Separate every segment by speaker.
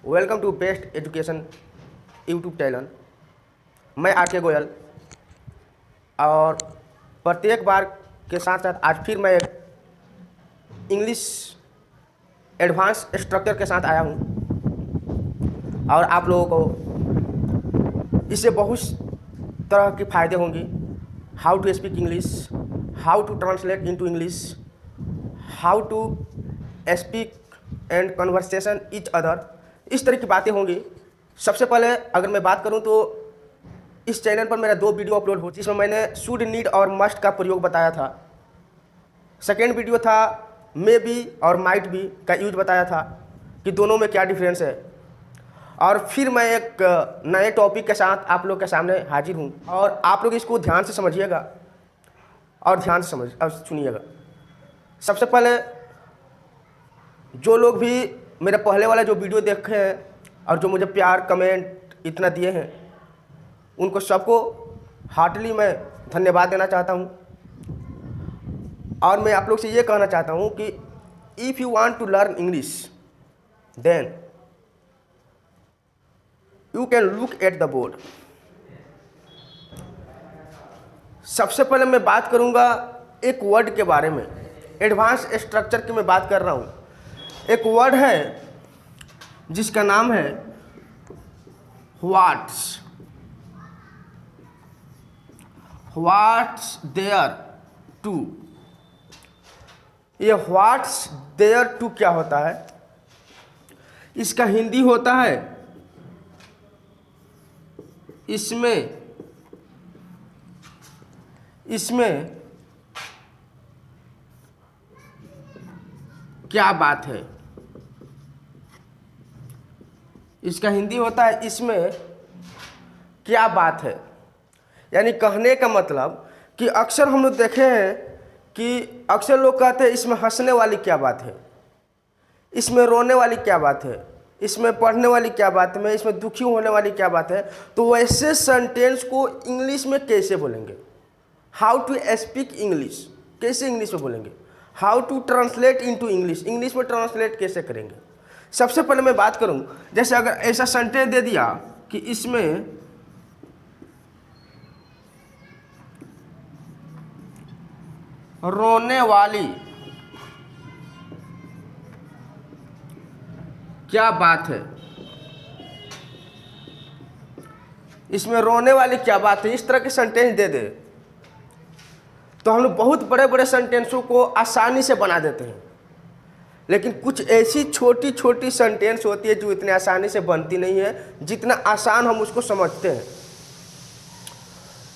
Speaker 1: Welcome to best education YouTube channel. मैं R K. Goyal और प्रत्येक बार के साथ साथ आज फिर मैं इंग्लिश एडवांस स्ट्रक्चर के साथ आया हूँ और आप लोगों को इससे बहुत तरह के फ़ायदे होंगे। How to speak English, how to translate into English, how to speak and conversation each other, इस तरह की बातें होंगी। सबसे पहले अगर मैं बात करूं तो इस चैनल पर मेरा 2 वीडियो अपलोड हो जिसमें मैंने शुड, नीड और मस्ट का प्रयोग बताया था। सेकेंड वीडियो था मे बी और माइट बी का यूज बताया था कि दोनों में क्या डिफरेंस है। और फिर मैं एक नए टॉपिक के साथ आप लोग के सामने हाजिर हूं और आप लोग इसको ध्यान से समझिएगा और ध्यान से सुनिएगा। सबसे पहले जो लोग भी मेरा पहले वाला जो वीडियो देखे हैं और जो मुझे प्यार कमेंट इतना दिए हैं उनको सबको हार्टली मैं धन्यवाद देना चाहता हूं। और मैं आप लोग से ये कहना चाहता हूं कि if you want to learn English then you can look at the board. सबसे पहले मैं बात करूंगा एक वर्ड के बारे में। एडवांस स्ट्रक्चर की मैं बात कर रहा हूं। एक वर्ड है जिसका नाम है व्हाट्स देयर टू। ये व्हाट्स देयर टू क्या होता है? इसका हिंदी होता है इसमें क्या बात है। इसका हिंदी होता है इसमें क्या बात है। यानी कहने का मतलब कि अक्सर हम लोग देखे हैं कि अक्सर लोग कहते हैं इसमें हंसने वाली क्या बात है, इसमें रोने वाली क्या बात है, इसमें पढ़ने वाली क्या बात है, इसमें दुखी होने वाली क्या बात है। तो वैसे सेंटेंस को इंग्लिश में कैसे बोलेंगे? हाउ टू स्पीक इंग्लिश, कैसे इंग्लिश में बोलेंगे? How to translate into English, English में ट्रांसलेट कैसे करेंगे? सबसे पहले मैं बात करूं, जैसे अगर ऐसा सेंटेंस दे दिया कि इसमें रोने वाली क्या बात है, इसमें रोने वाली क्या बात है, इस तरह के सेंटेंस दे दे तो हम लोग बहुत बड़े बड़े सेंटेंसों को आसानी से बना देते हैं। लेकिन कुछ ऐसी छोटी छोटी सेंटेंस होती है जो इतने आसानी से बनती नहीं है जितना आसान हम उसको समझते हैं।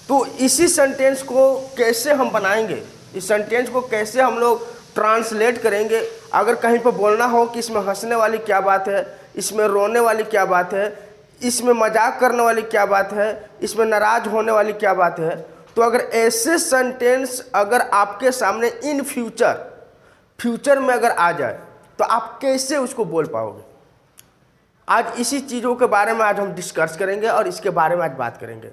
Speaker 1: तो इसी सेंटेंस को कैसे हम बनाएंगे, इस सेंटेंस को कैसे हम लोग ट्रांसलेट करेंगे? अगर कहीं पर बोलना हो कि इसमें हंसने वाली क्या बात है, इसमें रोने वाली क्या बात है, इसमें मजाक करने वाली क्या बात है, इसमें नाराज होने वाली क्या बात है, तो अगर ऐसे सेंटेंस अगर आपके सामने इन फ्यूचर में अगर आ जाए तो आप कैसे उसको बोल पाओगे? आज इसी चीज़ों के बारे में आज हम डिस्कस करेंगे और इसके बारे में आज बात करेंगे।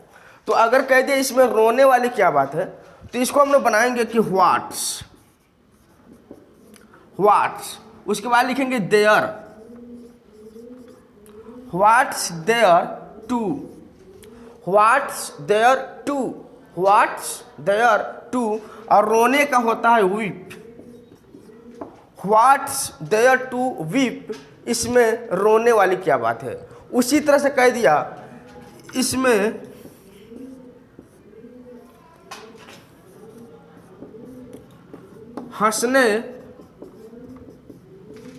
Speaker 1: तो अगर कह दे इसमें रोने वाली क्या बात है तो इसको हम लोग बनाएंगे कि व्हाट्स, उसके बाद लिखेंगे देयर, व्हाट्स देयर टू, और रोने का होता है weep. What's there to weep, इसमें रोने वाली क्या बात है। उसी तरह से कह दिया इसमें हंसने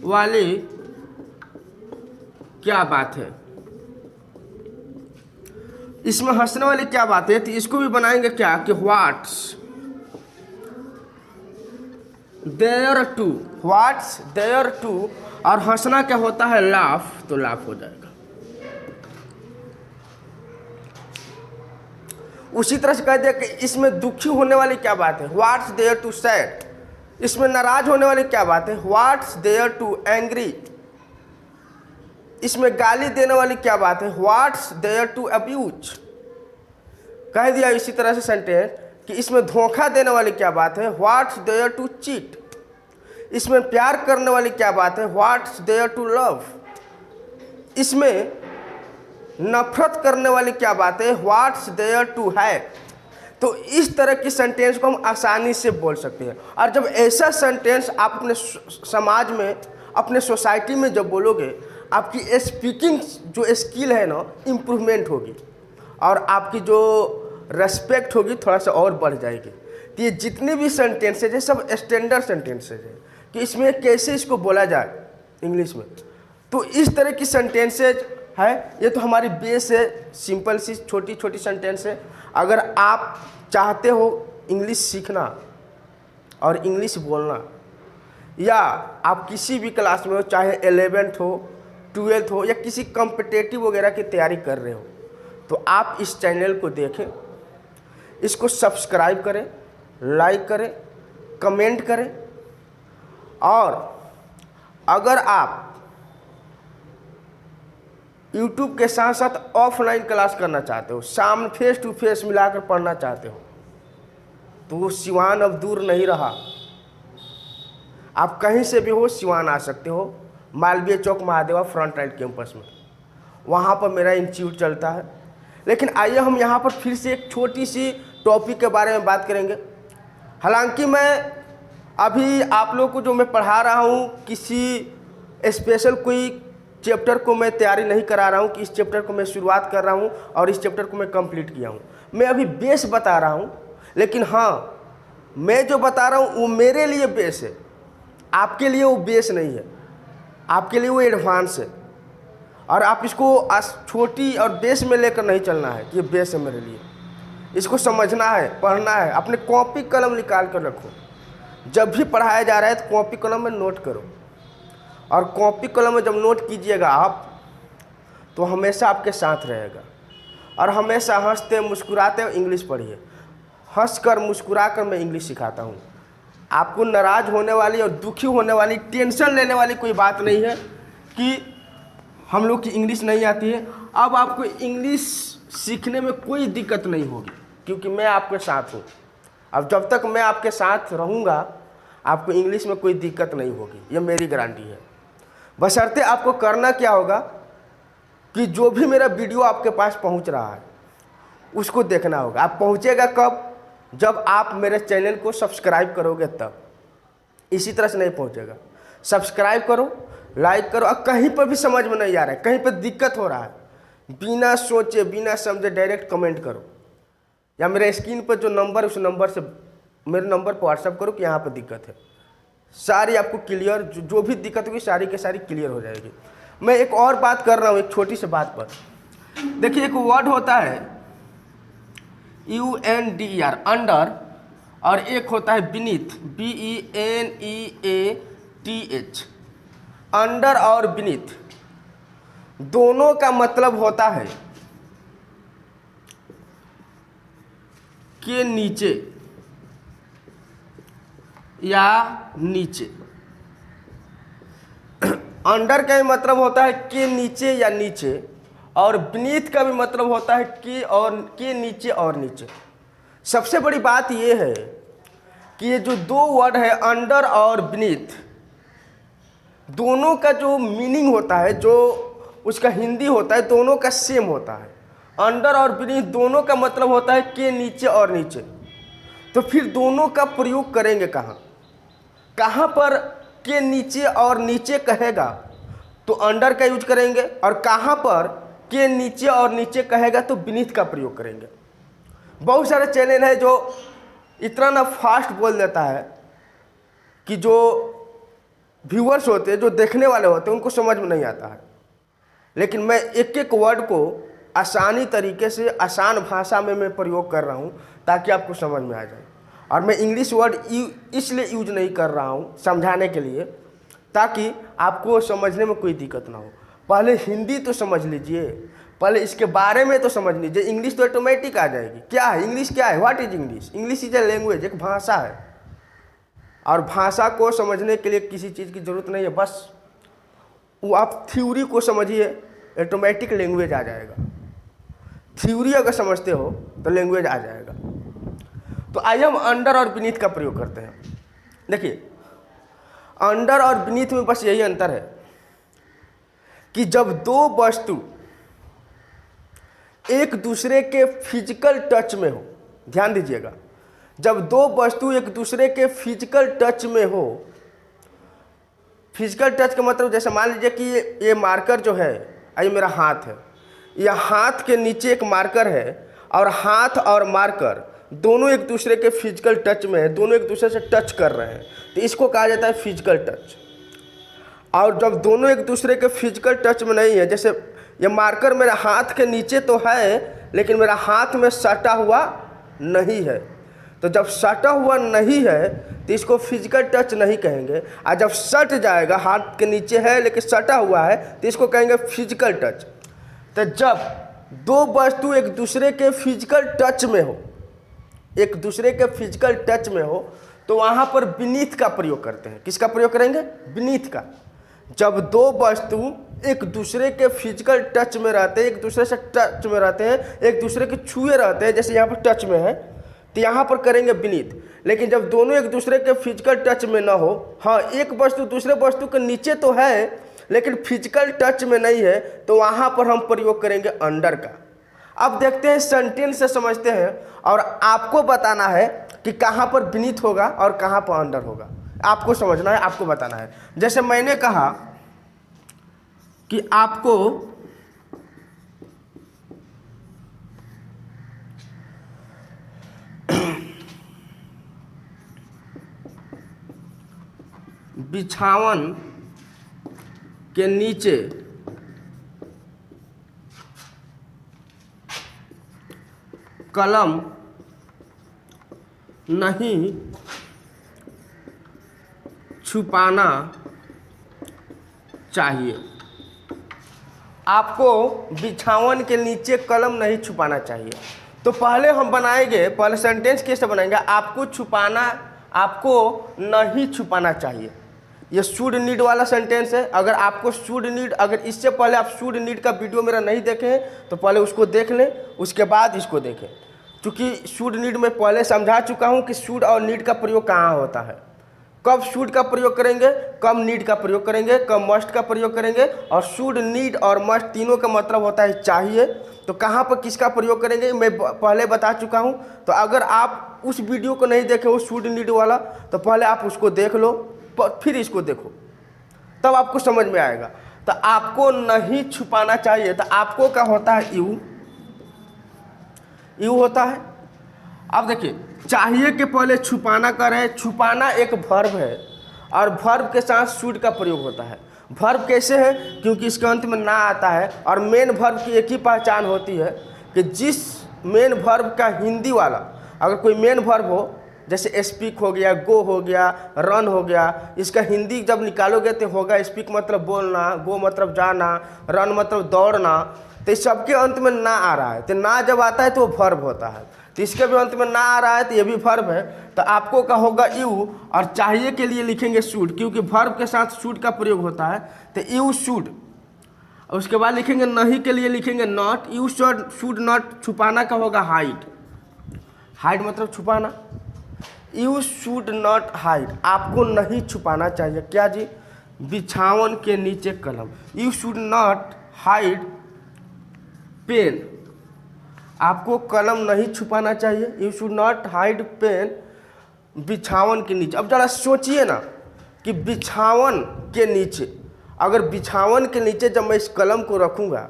Speaker 1: वाली क्या बात है, इसमें हंसने वाली क्या बात है। तो इसको भी बनाएंगे क्या कि व्हाट्स देयर टू, और हंसना क्या होता है लाफ, तो लाफ हो जाएगा। उसी तरह से कह दिया कि इसमें दुखी होने वाली क्या बात है, व्हाट्स देयर टू सैड। इसमें नाराज होने वाली क्या बात है, व्हाट्स देयर टू एंग्री। इसमें गाली देने वाली क्या बात है, व्हाट्स देयर टू अब्यूज। कह दिया इसी तरह से सेंटेंस कि इसमें धोखा देने वाली क्या बात है, व्हाट्स देयर टू चीट। इसमें प्यार करने वाली क्या बात है, व्हाट्स देयर टू लव। इसमें नफरत करने वाली क्या बात है, व्हाट्स देयर टू है। तो इस तरह की सेंटेंस को हम आसानी से बोल सकते हैं। और जब ऐसा सेंटेंस आप अपने समाज में, अपने सोसाइटी में जब बोलोगे, आपकी स्पीकिंग जो स्किल है ना, इम्प्रूवमेंट होगी और आपकी जो रेस्पेक्ट होगी थोड़ा सा और बढ़ जाएगी। तो ये जितने भी सेंटेंसेज है सब स्टैंडर्ड सेंटेंसेज है कि इसमें कैसे इसको बोला जाए इंग्लिश में। तो इस तरह की सेंटेंसेज है, ये तो हमारी बेस है, सिंपल सी छोटी छोटी सेंटेंस है। अगर आप चाहते हो इंग्लिश सीखना और इंग्लिश बोलना, या आप किसी भी क्लास में हो, चाहे 11th हो, 12th हो, या किसी कॉम्पिटिटिव वगैरह की तैयारी कर रहे हो, तो आप इस चैनल को देखें, इसको सब्सक्राइब करें, लाइक करें, कमेंट करें। और अगर आप YouTube के साथ साथ ऑफलाइन क्लास करना चाहते हो, सामने फेस टू फेस मिलाकर पढ़ना चाहते हो, तो वो सिवान अब दूर नहीं रहा। आप कहीं से भी हो सिवान आ सकते हो, मालवीय चौक महादेवा फ्रंट राइट कैंपस में, वहाँ पर मेरा इंस्टीट्यूट चलता है। लेकिन आइए हम यहाँ पर फिर से एक छोटी सी टॉपिक के बारे में बात करेंगे। हालांकि मैं अभी आप लोग को जो मैं पढ़ा रहा हूँ, किसी स्पेशल कोई चैप्टर को मैं तैयारी नहीं करा रहा हूँ कि इस चैप्टर को मैं शुरुआत कर रहा हूँ और इस चैप्टर को मैं कंप्लीट किया हूँ। मैं अभी बेस बता रहा हूँ, लेकिन हाँ, मैं जो बता रहा हूँ वो मेरे लिए बेस है, आपके लिए वो बेस नहीं है, आपके लिए वो एडवांस है। और आप इसको छोटी और बेस में लेकर नहीं चलना है कि ये बेस है मेरे लिए। इसको समझना है, पढ़ना है, अपने कॉपी कलम निकाल कर रखो। जब भी पढ़ाया जा रहा है तो कॉपी कलम में नोट करो, और कॉपी कलम में जब नोट कीजिएगा आप, तो हमेशा आपके साथ रहेगा। और हमेशा हंसते मुस्कुराते इंग्लिश पढ़िए। हंस कर मुस्कुरा कर मैं इंग्लिश सिखाता हूँ। आपको नाराज़ होने वाली और दुखी होने वाली, टेंशन लेने वाली कोई बात नहीं है कि हम लोग की इंग्लिश नहीं आती है। अब आपको इंग्लिश सीखने में कोई दिक्कत नहीं होगी, क्योंकि मैं आपके साथ हूँ। अब जब तक मैं आपके साथ रहूँगा, आपको इंग्लिश में कोई दिक्कत नहीं होगी, ये मेरी गारंटी है। बशर्ते आपको करना क्या होगा कि जो भी मेरा वीडियो आपके पास पहुंच रहा है उसको देखना होगा। आप पहुंचेगा कब? जब आप मेरे चैनल को सब्सक्राइब करोगे तब। इसी तरह से नहीं पहुंचेगा। सब्सक्राइब करो, लाइक करो। और कहीं पर भी समझ में नहीं आ रहा है, कहीं पर दिक्कत हो रहा है, बिना सोचे बिना समझे डायरेक्ट कमेंट करो, या मेरे स्क्रीन पर जो नंबर है उस नंबर से मेरे नंबर पर व्हाट्सअप करो कि यहाँ पर दिक्कत है। सारी आपको क्लियर, जो भी दिक्कत होगी सारी की सारी क्लियर हो जाएगी। मैं एक और बात कर रहा हूँ, एक छोटी सी बात पर। देखिए, एक वर्ड होता है UNDER, अंडर, और एक होता है बीनीथ, BENEATH। अंडर और बीनीथ दोनों का मतलब होता है कि नीचे या नीचे। अंडर का भी मतलब होता है कि नीचे या नीचे, और बीनीथ का भी मतलब होता है कि और के नीचे और नीचे। सबसे बड़ी बात यह है कि ये जो दो वर्ड है अंडर और बीनीथ, दोनों का जो मीनिंग होता है, जो उसका हिंदी होता है, दोनों का सेम होता है। अंडर और बीनीथ दोनों का मतलब होता है के नीचे और नीचे। तो फिर दोनों का प्रयोग करेंगे कहाँ? कहाँ पर के नीचे और नीचे कहेगा तो अंडर का यूज करेंगे, और कहाँ पर के नीचे और नीचे कहेगा तो बीनीथ का प्रयोग करेंगे। बहुत सारे चैनल है जो इतना ना फास्ट बोल देता है कि जो व्यूअर्स होते हैं, जो देखने वाले होते हैं, उनको समझ में नहीं आता है। लेकिन मैं एक एक वर्ड को आसानी तरीके से, आसान भाषा में मैं प्रयोग कर रहा हूँ ताकि आपको समझ में आ जाए। और मैं इंग्लिश वर्ड इसलिए यूज नहीं कर रहा हूँ समझाने के लिए ताकि आपको समझने में कोई दिक्कत ना हो। पहले हिंदी तो समझ लीजिए, पहले इसके बारे में तो समझ लीजिए। इंग्लिश तो ऑटोमेटिक आ जाएगी। क्या है इंग्लिश? क्या है? What is English? English is a language, एक भाषा है। और भाषा को समझने के लिए किसी चीज़ की ज़रूरत नहीं है, बस वो आप थ्योरी को समझिए, ऑटोमेटिक लैंग्वेज आ जाएगा। थ्योरी अगर समझते हो तो लैंग्वेज आ जाएगा। तो आइए हम अंडर और बीनीथ का प्रयोग करते हैं। देखिए, अंडर और बीनीथ में बस यही अंतर है कि जब दो वस्तु एक दूसरे के फिजिकल टच में हो, ध्यान दीजिएगा, जब दो वस्तु एक दूसरे के फिजिकल टच में हो, फिजिकल टच का मतलब जैसे मान लीजिए कि ये मार्कर जो है, ये मेरा हाथ है, यह हाथ के नीचे एक मार्कर है और हाथ और मार्कर दोनों एक दूसरे के फिजिकल टच में है, दोनों एक दूसरे से टच कर रहे हैं, तो इसको कहा जाता है फिजिकल टच। और जब दोनों एक दूसरे के फिजिकल टच में नहीं है, जैसे ये मार्कर मेरे हाथ के नीचे तो है लेकिन मेरा हाथ में सटा हुआ नहीं है, तो जब सटा हुआ नहीं है तो इसको फिजिकल टच नहीं कहेंगे। और जब सट जाएगा, हाथ के नीचे है लेकिन सटा हुआ है, तो इसको कहेंगे फिजिकल टच। तो जब दो वस्तु एक दूसरे के फिजिकल टच में हो, एक दूसरे के फिजिकल टच में हो, तो वहाँ पर बीनीथ का प्रयोग करते हैं। किसका प्रयोग करेंगे? बीनीथ का। जब दो वस्तु एक दूसरे के फिजिकल टच में रहते हैं, एक दूसरे से टच में रहते हैं, एक दूसरे के छुए रहते हैं, जैसे यहाँ पर टच में है, तो यहाँ पर करेंगे बीनीथ। लेकिन जब दोनों एक दूसरे के फिजिकल टच में ना हो, हाँ एक वस्तु दूसरे वस्तु के नीचे तो है लेकिन फिजिकल टच में नहीं है, तो वहाँ पर हम प्रयोग करेंगे अंडर का। अब देखते हैं, सेंटेंस से समझते हैं और आपको बताना है कि कहाँ पर बीनीथ होगा और कहाँ पर अंडर होगा। आपको समझना है, आपको बताना है। जैसे मैंने कहा कि आपको बिछावन के नीचे कलम नहीं छुपाना चाहिए। आपको बिछावन के नीचे कलम नहीं छुपाना चाहिए। तो पहले हम बनाएंगे, पहले सेंटेंस कैसे बनाएंगे, आपको छुपाना, आपको नहीं छुपाना चाहिए। ये शुड नीड वाला सेंटेंस है। अगर आपको शुड नीड, अगर इससे पहले आप शुड नीड का वीडियो मेरा नहीं देखे हैं तो पहले उसको देख लें, उसके बाद इसको देखें। क्योंकि शुड नीड में पहले समझा चुका हूँ कि शुड और नीड का प्रयोग कहाँ होता है, कब शुड का प्रयोग करेंगे, कब नीड का प्रयोग करेंगे, कब मस्ट का प्रयोग करेंगे। और शुड, नीड और मस्ट तीनों का मतलब होता है चाहिए। तो कहाँ पर किसका प्रयोग करेंगे मैं पहले बता चुका हूँ। तो अगर आप उस वीडियो को नहीं देखे हो शुड नीड वाला, तो पहले आप उसको देख लो, फिर इसको देखो, तब आपको समझ में आएगा। तो आपको नहीं छुपाना चाहिए, तो आपको क्या होता है, यू, यू होता है। अब देखिए, चाहिए के पहले छुपाना कर रहे हैं। छुपाना एक वर्ब है और वर्ब के साथ शुड का प्रयोग होता है। वर्ब कैसे है? क्योंकि इसके अंत में ना आता है। और मेन वर्ब की एक ही पहचान होती है कि जिस मेन वर्ब का हिंदी वाला, अगर कोई मेन वर्ब हो, जैसे स्पीक हो गया, गो हो गया, रन हो गया, इसका हिंदी जब निकालोगे तो होगा स्पीक मतलब बोलना, गो मतलब जाना, रन मतलब दौड़ना। तो इस सबके अंत में ना आ रहा है, तो ना जब आता है तो वो वर्ब होता है। तो इसके भी अंत में ना आ रहा है तो ये भी वर्ब है। तो आपको का होगा यू, और चाहिए के लिए लिखेंगे शुड, क्योंकि वर्ब के साथ शुड का प्रयोग होता है। तो यू शुड, उसके बाद लिखेंगे नहीं के लिए लिखेंगे नॉट। यू शुड नॉट, छुपाना का होगा हाइड, हाइड मतलब छुपाना। यू शुड नॉट हाइड, आपको नहीं छुपाना चाहिए। क्या जी? बिछावन के नीचे कलम। You should not hide pen, आपको कलम नहीं छुपाना चाहिए। You should not hide pen बिछावन के नीचे। अब जरा सोचिए ना कि बिछावन के नीचे, अगर बिछावन के नीचे जब मैं इस कलम को रखूँगा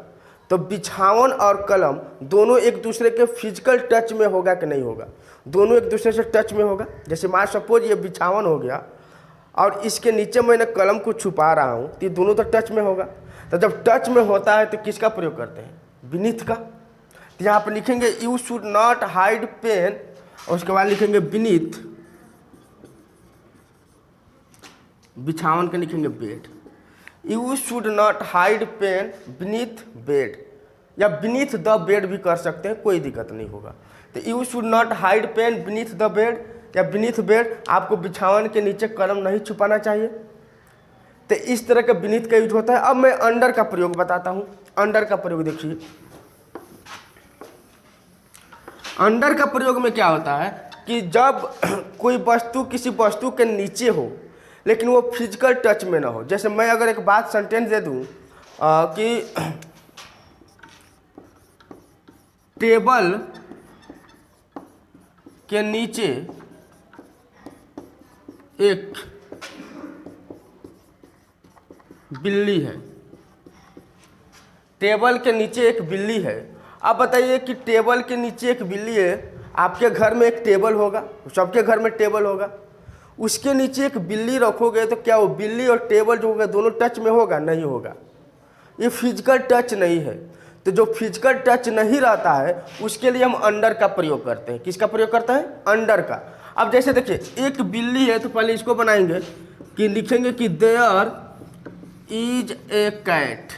Speaker 1: तो बिछावन और कलम दोनों एक दूसरे के फिजिकल टच में होगा कि नहीं होगा? दोनों एक दूसरे से टच में होगा। जैसे मान सपोज ये बिछावन हो गया और इसके नीचे मैंने कलम को छुपा रहा हूँ, तो ये दोनों तो टच में होगा। तो जब टच में होता है तो किसका प्रयोग करते हैं? बीनीथ का। तो यहाँ पर लिखेंगे you should not hide pen, और उसके बाद लिखेंगे बीनीथ, बिछावन के लिखेंगे bed. You should not hide pen beneath bed, या बीनीथ द बेड भी कर सकते हैं, कोई दिक्कत नहीं होगा। तो you should not hide pen beneath the bed या बीनीथ बेड, आपको बिछावन के नीचे कलम नहीं छुपाना चाहिए। तो इस तरह का बीनीथ का यूज होता है। अब मैं अंडर का प्रयोग बताता हूँ। अंडर का प्रयोग देखिए, अंडर का प्रयोग में क्या होता है कि जब कोई वस्तु किसी वस्तु के नीचे हो लेकिन वो फिजिकल टच में ना हो। जैसे मैं अगर एक बात सेंटेंस दे दूँ कि टेबल के नीचे एक बिल्ली है। टेबल के नीचे एक बिल्ली है। अब बताइए कि टेबल के नीचे एक बिल्ली है, आपके घर में एक टेबल होगा, सबके घर में टेबल होगा, उसके नीचे एक बिल्ली रखोगे तो क्या वो बिल्ली और टेबल जो होगा दोनों टच में होगा? नहीं होगा। ये फिजिकल टच नहीं है। तो जो फिजिकल टच नहीं रहता है उसके लिए हम अंडर का प्रयोग करते हैं। किसका प्रयोग करते हैं? अंडर का। अब जैसे देखिए एक बिल्ली है तो पहले इसको बनाएंगे कि लिखेंगे कि देयर इज ए कैट।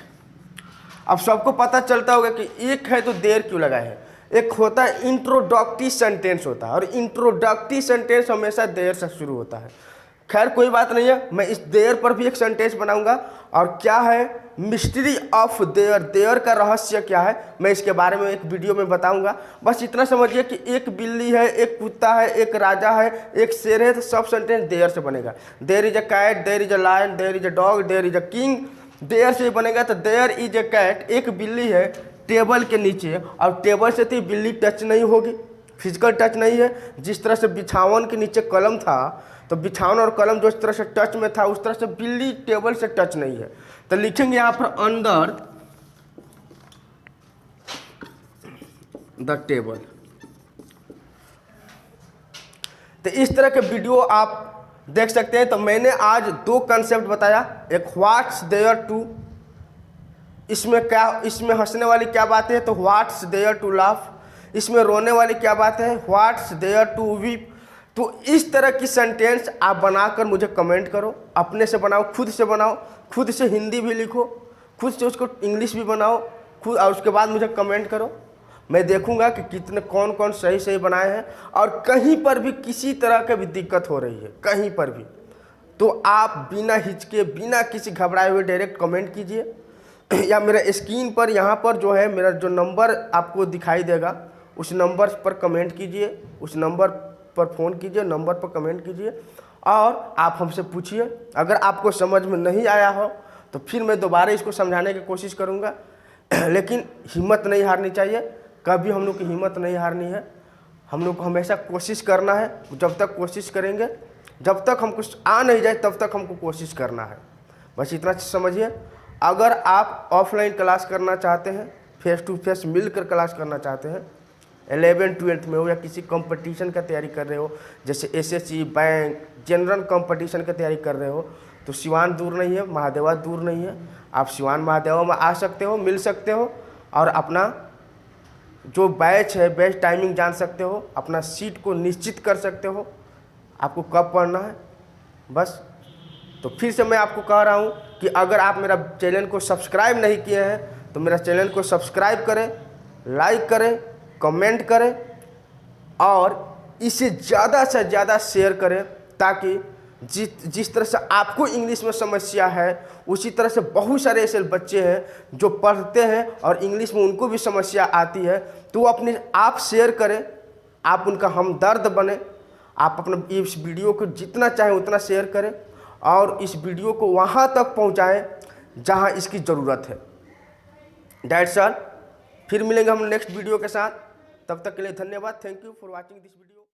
Speaker 1: अब सबको पता चलता होगा कि एक है तो देर क्यों लगा है। एक होता है इंट्रोडक्टरी सेंटेंस होता है, और इंट्रोडक्टरी सेंटेंस हमेशा देर से शुरू होता है। खैर कोई बात नहीं है, मैं इस देयर पर भी एक सेंटेंस बनाऊंगा। और क्या है मिस्ट्री ऑफ देयर, देयर का रहस्य क्या है, मैं इसके बारे में एक वीडियो में बताऊंगा। बस इतना समझिए कि एक बिल्ली है, एक कुत्ता है, एक राजा है, एक शेर है, तो सब सेंटेंस देयर से बनेगा। There is a cat, there is a lion, there is a dog, there is a king, there से बनेगा। तो देयर इज अ कैट, एक बिल्ली है टेबल के नीचे, और टेबल से तो बिल्ली टच नहीं होगी, फिजिकल टच नहीं है। जिस तरह से बिछावन के नीचे कलम था तो बिछावन और कलम जो इस तरह से टच में था उस तरह से बिल्ली टेबल से टच नहीं है। तो लिखेंगे यहाँ पर अंडर द टेबल। तो इस तरह के वीडियो आप देख सकते हैं। तो मैंने आज दो कंसेप्ट बताया, एक व्हाट्स देयर टू, इसमें क्या, इसमें हंसने वाली क्या बात है तो व्हाट्स देयर टू लाफ, इसमें रोने वाली क्या बात है व्हाट्स देयर टू वीप। तो इस तरह की सेंटेंस आप बनाकर मुझे कमेंट करो, अपने से बनाओ, खुद से बनाओ, खुद से हिंदी भी लिखो, खुद से उसको इंग्लिश भी बनाओ खुद, और उसके बाद मुझे कमेंट करो। मैं देखूंगा कि कितने कौन कौन सही सही बनाए हैं, और कहीं पर भी किसी तरह की भी दिक्कत हो रही है कहीं पर भी, तो आप बिना हिचके बिना किसी घबराए हुए डायरेक्ट कमेंट कीजिए, या मेरे स्क्रीन पर यहाँ पर जो है मेरा जो नंबर आपको दिखाई देगा उस नंबर पर कमेंट कीजिए, उस नंबर पर फ़ोन कीजिए, नंबर पर कमेंट कीजिए, और आप हमसे पूछिए। अगर आपको समझ में नहीं आया हो तो फिर मैं दोबारा इसको समझाने की कोशिश करूँगा। लेकिन हिम्मत नहीं हारनी चाहिए, कभी हम लोग की हिम्मत नहीं हारनी है। हम लोग को हमेशा कोशिश करना है। जब तक कोशिश करेंगे, जब तक हमको आ नहीं जाए तब तक हमको कोशिश करना है। बस इतना समझिए। अगर आप ऑफलाइन क्लास करना चाहते हैं, फेस टू फेस मिलकर क्लास करना चाहते हैं, 11th-12th में हो या किसी कंपटीशन का तैयारी कर रहे हो, जैसे एसएससी, बैंक, जनरल कंपटीशन की तैयारी कर रहे हो, तो सिवान दूर नहीं है, महादेवा दूर नहीं है। आप सिवान महादेवा में आ सकते हो, मिल सकते हो, और अपना जो बैच है बैच टाइमिंग जान सकते हो, अपना सीट को निश्चित कर सकते हो, आपको कब पढ़ना है। बस तो फिर से मैं आपको कह रहा हूँ कि अगर आप मेरा चैनल को सब्सक्राइब नहीं किए हैं तो मेरा चैनल को सब्सक्राइब करें, लाइक करें, कमेंट करें, और इसे ज़्यादा से ज़्यादा शेयर करें, ताकि जिस तरह से आपको इंग्लिश में समस्या है उसी तरह से बहुत सारे ऐसे बच्चे हैं जो पढ़ते हैं और इंग्लिश में उनको भी समस्या आती है। तो अपने आप शेयर करें, आप उनका हमदर्द बने। आप अपना इस वीडियो को जितना चाहें उतना शेयर करें, और इस वीडियो को वहाँ तक पहुँचाएँ जहाँ इसकी ज़रूरत है। That's all. फिर मिलेंगे हम नेक्स्ट वीडियो के साथ। तब तक के लिए धन्यवाद। Thank you for watching this video.